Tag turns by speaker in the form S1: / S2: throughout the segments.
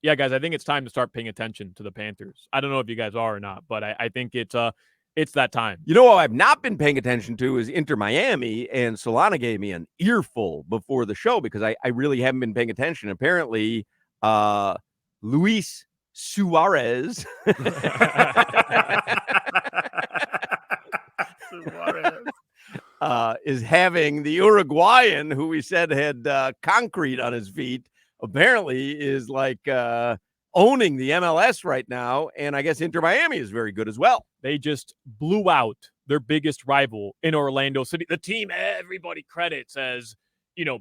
S1: But yeah, guys, I think it's time to start paying attention to the Panthers. I don't know if you guys are or not, but I think it's that time.
S2: You know what I've not been paying attention to is Inter Miami, and Solana gave me an earful before the show because I really haven't been paying attention. Apparently, Luis Suarez is having the Uruguayan, who we said had concrete on his feet, apparently is like owning the MLS right now. And I guess Inter Miami is very good as well.
S1: They just blew out their biggest rival in Orlando City. The team everybody credits as,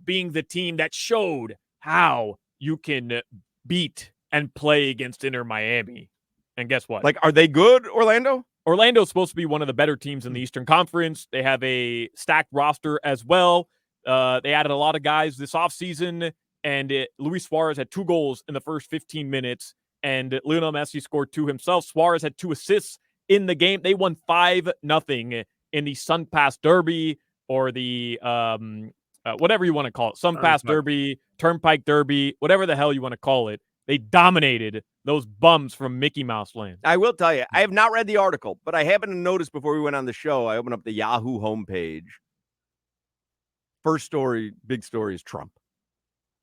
S1: being the team that showed how you can beat and play against Inter Miami. And guess what?
S2: Like, are they good, Orlando?
S1: Orlando's supposed to be one of the better teams in the Eastern Conference. They have a stacked roster as well. They added a lot of guys this offseason, and Luis Suarez had 2 goals in the first 15 minutes, and Lionel Messi scored 2 himself. Suarez had 2 assists in the game. They won 5-0 in the Sun Pass Derby, or the whatever you want to call it. Sun Pass Derby, Turnpike Derby, whatever the hell you want to call it. They dominated those bums from Mickey Mouse Land.
S2: I will tell you, I have not read the article, but I happened to notice before we went on the show, I opened up the Yahoo homepage. First story, big story, is Trump.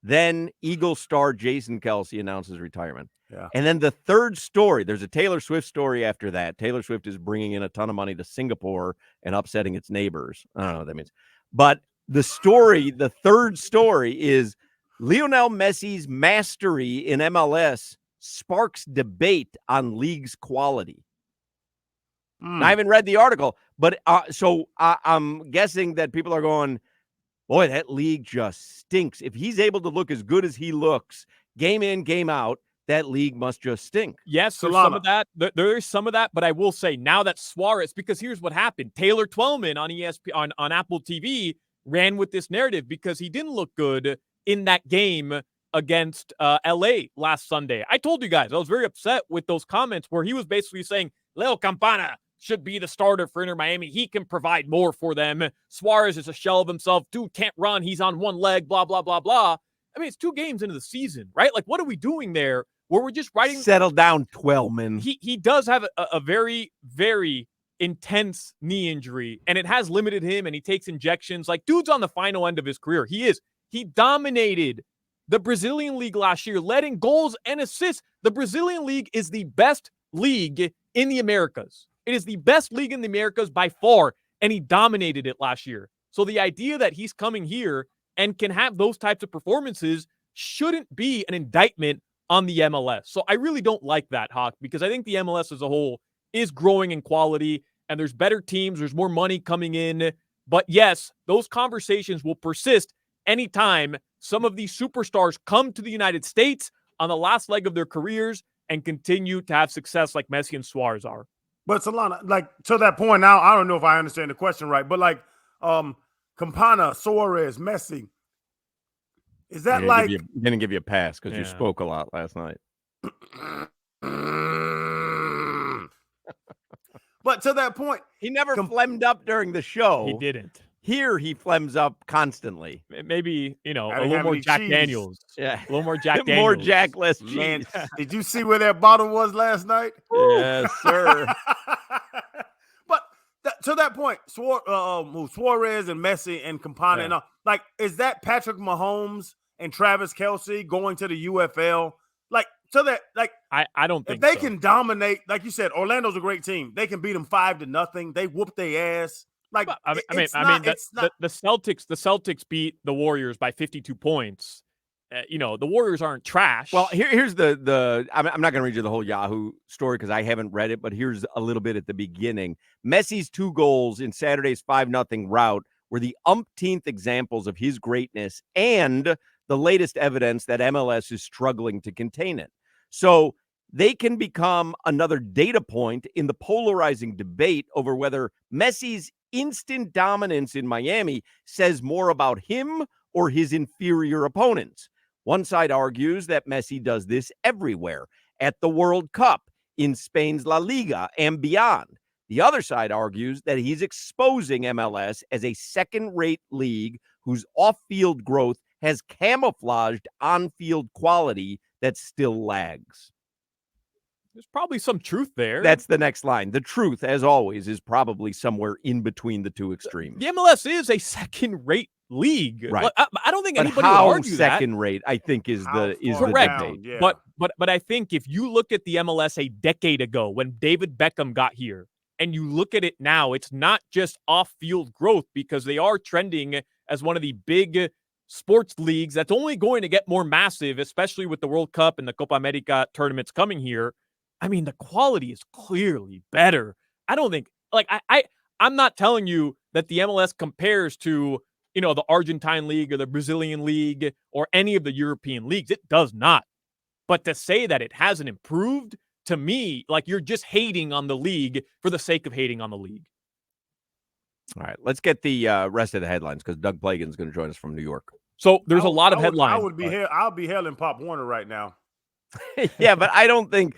S2: Then Eagle star Jason Kelce announces retirement.
S3: Yeah.
S2: And then the third story, there's a Taylor Swift story after that. Taylor Swift is bringing in a ton of money to Singapore and upsetting its neighbors. I don't know what that means. But the third story is Lionel Messi's mastery in MLS sparks debate on league's quality. I haven't read the article, but so I'm guessing that people are going, boy, that league just stinks. If he's able to look as good as he looks, game in, game out, that league must just stink.
S1: Yes, there's some of that. There's some of that, but I will say now that Suarez, because here's what happened. Taylor Twellman on ESPN on Apple TV ran with this narrative because he didn't look good in that game against LA last Sunday. I told you guys, I was very upset with those comments where he was basically saying Leo Campana should be the starter for Inter Miami. He can provide more for them. Suarez is a shell of himself. Dude can't run. He's on one leg, blah, blah, blah, blah. I mean, it's 2 games into the season, right? Like, what are we doing there where we're just writing?
S2: Settle down, Twellman.
S1: He does have a very, very intense knee injury, and it has limited him, and he takes injections. Like, dude's on the final end of his career. He dominated the Brazilian league last year, led in goals and assists. The Brazilian league is the best league in the Americas. It is the best league in the Americas by far, and he dominated it last year. So the idea that he's coming here and can have those types of performances shouldn't be an indictment on the MLS. So I really don't like that, Hawk, because I think the MLS as a whole is growing in quality, and there's better teams, there's more money coming in. But yes, those conversations will persist anytime some of these superstars come to the United States on the last leg of their careers and continue to have success like Messi and Suarez are.
S3: But Solana, like, to that point now, I don't know if I understand the question right, but like Campana, Suarez, Messi, is that
S2: didn't give you a pass because you spoke a lot last night.
S3: But to that point,
S2: he never phlegmed up during the show.
S1: He didn't.
S2: Here, he phlegms up constantly.
S1: Maybe, a little more Jack Daniels.
S2: Yeah.
S1: A little more Jack Daniels.
S2: More Jack, less cheese.
S3: Man, did you see where that bottle was last night?
S2: Yes, sir.
S3: But to that point, Suarez and Messi and Campana, and like, is that Patrick Mahomes and Travis Kelce going to the UFL? Like, to that, like,
S1: I don't think
S3: if they can dominate, like you said, Orlando's a great team. They can beat them 5-0. They whoop their ass. Like,
S1: the Celtics beat the Warriors by 52 points. The Warriors aren't trash.
S2: Well, here's the I'm not going to read you the whole Yahoo story because I haven't read it, but here's a little bit at the beginning. Messi's 2 goals in Saturday's 5-0 rout were the umpteenth examples of his greatness and the latest evidence that MLS is struggling to contain it. So they can become another data point in the polarizing debate over whether Messi's instant dominance in Miami says more about him or his inferior opponents. One side argues that Messi does this everywhere, at the World Cup, in Spain's La Liga, and beyond. The other side argues that he's exposing MLS as a second-rate league whose off-field growth has camouflaged on-field quality that still lags.
S1: There's probably some truth there.
S2: That's the next line. The truth, as always, is probably somewhere in between the two extremes.
S1: The MLS is a second-rate league.
S2: Right.
S1: I don't think
S2: But
S1: anybody
S2: how
S1: would argue that.
S2: second rate, I think, is the
S1: Correct.
S2: debate.
S3: Yeah.
S1: But I think if you look at the MLS a decade ago when David Beckham got here, and you look at it now, it's not just off-field growth, because they are trending as one of the big sports leagues that's only going to get more massive, especially with the World Cup and the Copa America tournaments coming here. I mean, the quality is clearly better. I don't think, like, I'm not telling you that the MLS compares to, the Argentine league or the Brazilian league or any of the European leagues. It does not. But to say that it hasn't improved, to me, like, you're just hating on the league for the sake of hating on the league.
S2: All right, let's get the rest of the headlines, because Doug Plagan's going to join us from New York.
S1: So there's a lot of headlines.
S3: I'll be hailing Pop Warner right now.
S2: Yeah, but I don't think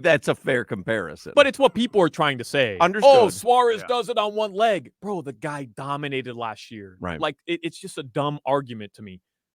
S2: that's a fair comparison.
S1: But it's what people are trying to say.
S2: Understood.
S1: Oh, Suarez does it on one leg. Bro, the guy dominated last year.
S2: Right.
S1: Like, it's just a dumb argument to me.